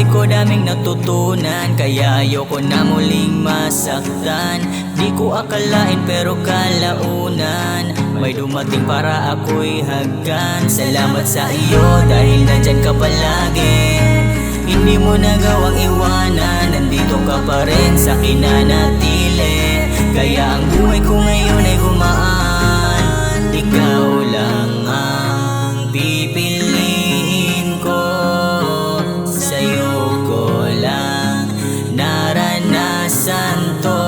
buhay ko daming natutunan, kaya ayoko na muling masaktan. Di ko akalain pero kalaunan may dumating para ako'y haggan. Salamat sa iyo dahil nandyan ka palagi. Hindi mo nagawang iwanan, nandito ka pa rin sa kinanatili. Kaya ang buhay ko ngayon ay gumaan. Ikaw lang ang pipiliin ko, sa'yo ko lang naranasan to.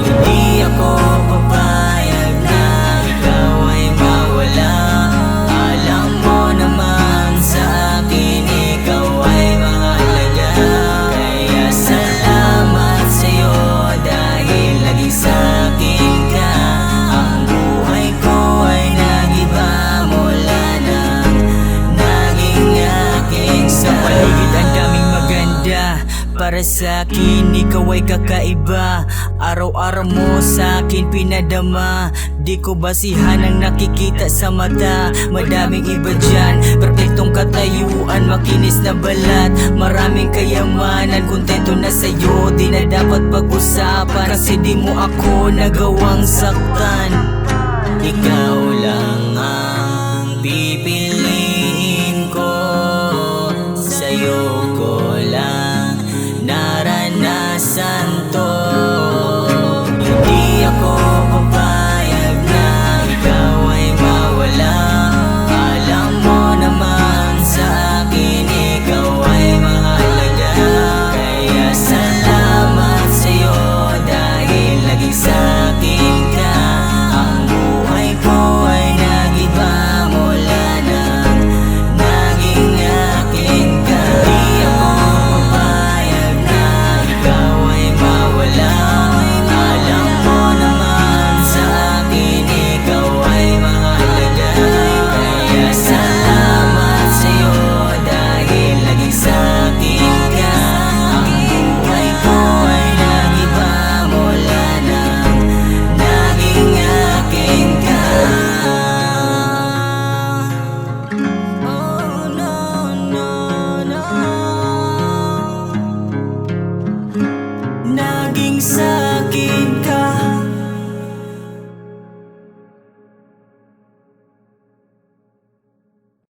Hindi ako papayag na ikaw ay mawala. Alam mo naman sa akin ikaw ay mahalaga. Kaya salamat sa'yo dahil lagi sa'kin ka. Ang buhay ko ay nag-iba mula nang naging aking sa paligid ang daming maganda. Para sa'kin ikaw ay kakaiba. Araw-araw mo sa'kin pinadama. Di ko basihan ang nakikita sa mata. Madaming iba dyan, perpektong katayuan, makinis na balat, maraming kayamanan. Kontento na sa'yo, di na dapat pag-usapan, kasi di mo ako nagawang saktan. Ikaw lang ang pipiliin